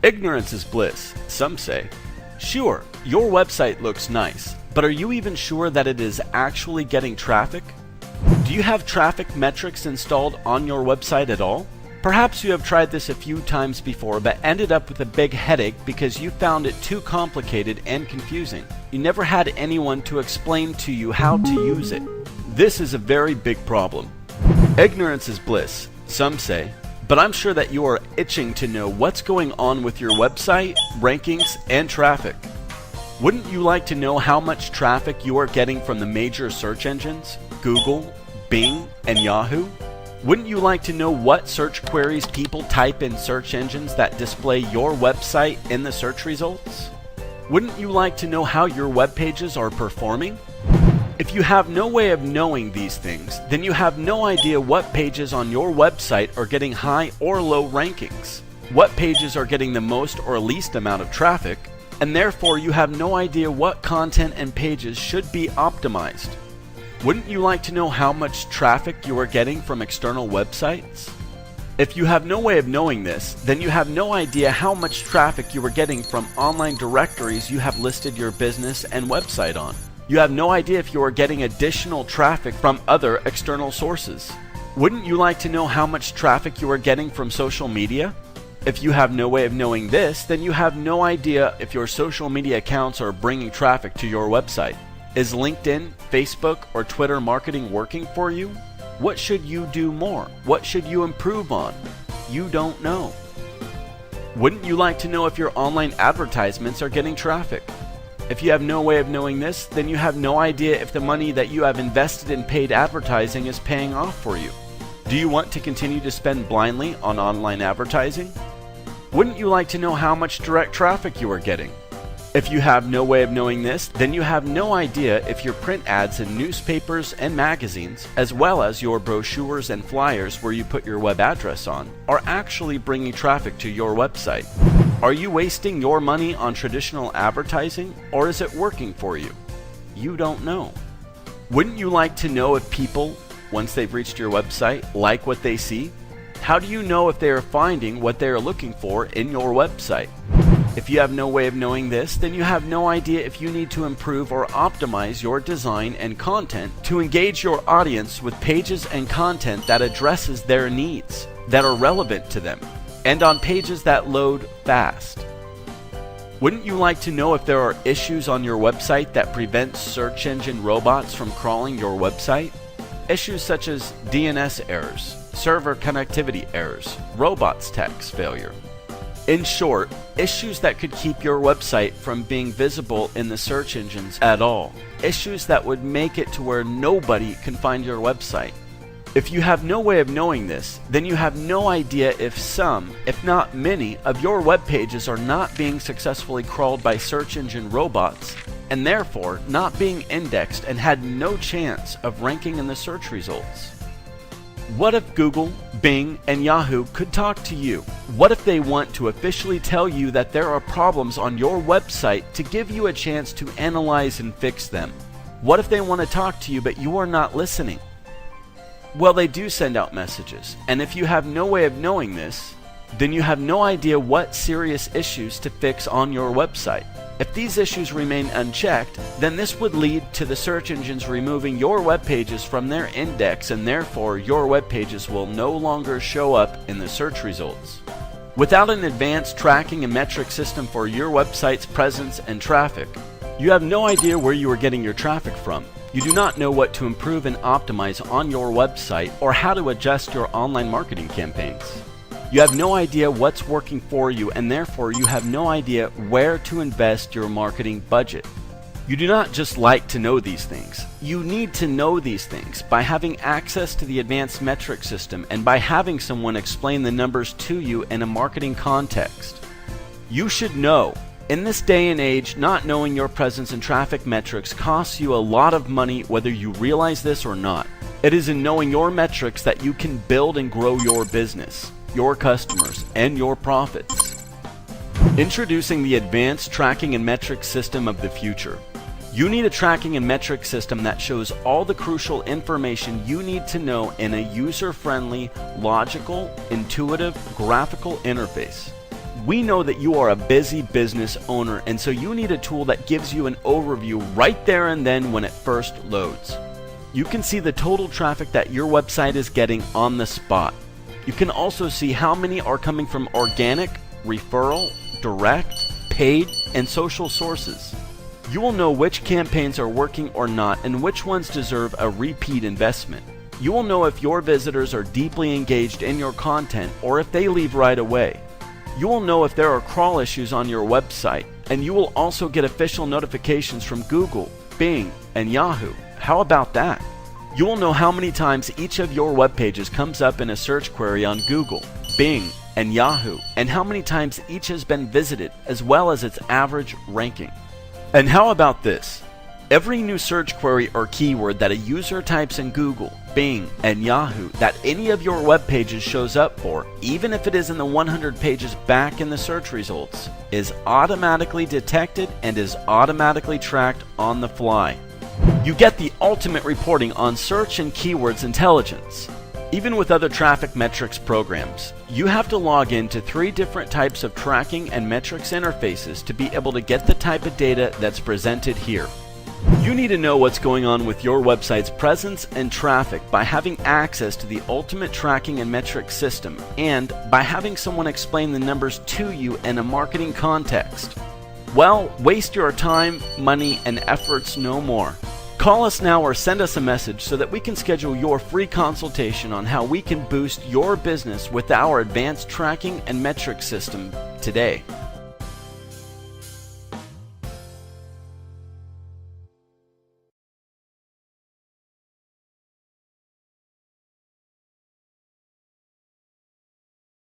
Ignorance is bliss, some say. Sure, your website looks nice, but are you even sure that it is actually getting traffic? Do you have traffic metrics installed on your website at all? Perhaps you have tried this a few times before but ended up with a big headache because you found it too complicated and confusing. You never had anyone to explain to you how to use it. This is a very big problem. Ignorance is bliss, some say, but I'm sure that you are itching to know what's going on with your website, rankings, and traffic. Wouldn't you like to know how much traffic you are getting from the major search engines, Google, Bing, and Yahoo? Wouldn't you like to know what search queries people type in search engines that display your website in the search results? Wouldn't you like to know how your web pages are performing? If you have no way of knowing these things, then you have no idea what pages on your website are getting high or low rankings, what pages are getting the most or least amount of traffic, and therefore you have no idea what content and pages should be optimized. Wouldn't you like to know how much traffic you are getting from external websites? If you have no way of knowing this, then you have no idea how much traffic you are getting from online directories you have listed your business and website on. You have no idea if you are getting additional traffic from other external sources. Wouldn't you like to know how much traffic you are getting from social media? If you have no way of knowing this, then you have no idea if your social media accounts are bringing traffic to your website. Is LinkedIn, Facebook, or Twitter marketing working for you? What should you do more? What should you improve on? You don't know. Wouldn't you like to know if your online advertisements are getting traffic? If you have no way of knowing this, then you have no idea if the money that you have invested in paid advertising is paying off for you. Do you want to continue to spend blindly on online advertising? Wouldn't you like to know how much direct traffic you are getting? If you have no way of knowing this, then you have no idea if your print ads in newspapers and magazines, as well as your brochures and flyers where you put your web address on, are actually bringing traffic to your website. Are you wasting your money on traditional advertising, or is it working for you? You don't know. Wouldn't you like to know if people, once they've reached your website, like what they see? How do you know if they are finding what they are looking for in your website? If you have no way of knowing this, then you have no idea if you need to improve or optimize your design and content to engage your audience with pages and content that addresses their needs, that are relevant to them, and on pages that load fast. Wouldn't you like to know if there are issues on your website that prevent search engine robots from crawling your website? Issues such as DNS errors, server connectivity errors, robots text failure. In short, issues that could keep your website from being visible in the search engines at all. Issues that would make it to where nobody can find your website. If you have no way of knowing this, then you have no idea if some, if not many, of your web pages are not being successfully crawled by search engine robots, and therefore not being indexed and had no chance of ranking in the search results. What if Google, Bing, and Yahoo could talk to you? What if they want to officially tell you that there are problems on your website to give you a chance to analyze and fix them? What if they want to talk to you but you are not listening? Well, they do send out messages, and if you have no way of knowing this, then you have no idea what serious issues to fix on your website. If these issues remain unchecked, then this would lead to the search engines removing your web pages from their index, and therefore your web pages will no longer show up in the search results. Without an advanced tracking and metric system for your website's presence and traffic, you have no idea where you are getting your traffic from. You do not know what to improve and optimize on your website or how to adjust your online marketing campaigns. You have no idea what's working for you, and therefore you have no idea where to invest your marketing budget. You do not just like to know these things. You need to know these things by having access to the advanced metric system and by having someone explain the numbers to you in a marketing context. You should know. In this day and age, not knowing your presence and traffic metrics costs you a lot of money whether you realize this or not. It is in knowing your metrics that you can build and grow your business, your customers, and your profits. Introducing the advanced tracking and metric system of the future. You need a tracking and metric system that shows all the crucial information you need to know in a user-friendly, logical, intuitive, graphical interface. We know that you are a busy business owner, and so you need a tool that gives you an overview right there and then when it first loads. You can see the total traffic that your website is getting on the spot. You can also see how many are coming from organic, referral, direct, paid, and social sources. You will know which campaigns are working or not and which ones deserve a repeat investment. You will know if your visitors are deeply engaged in your content or if they leave right away. You will know if there are crawl issues on your website, and you will also get official notifications from Google, Bing, and Yahoo. How about that? You will know how many times each of your web pages comes up in a search query on Google, Bing, and Yahoo, and how many times each has been visited, as well as its average ranking. And how about this? Every new search query or keyword that a user types in Google, Bing, and Yahoo that any of your web pages shows up for, even if it is in the 100 pages back in the search results, is automatically detected and is automatically tracked on the fly. You get the ultimate reporting on search and keywords intelligence. Even with other traffic metrics programs, you have to log into 3 different types of tracking and metrics interfaces to be able to get the type of data that's presented here. You need to know what's going on with your website's presence and traffic by having access to the ultimate tracking and metrics system, and by having someone explain the numbers to you in a marketing context. Well, waste your time, money, and efforts no more. Call us now or send us a message so that we can schedule your free consultation on how we can boost your business with our advanced tracking and metrics system today.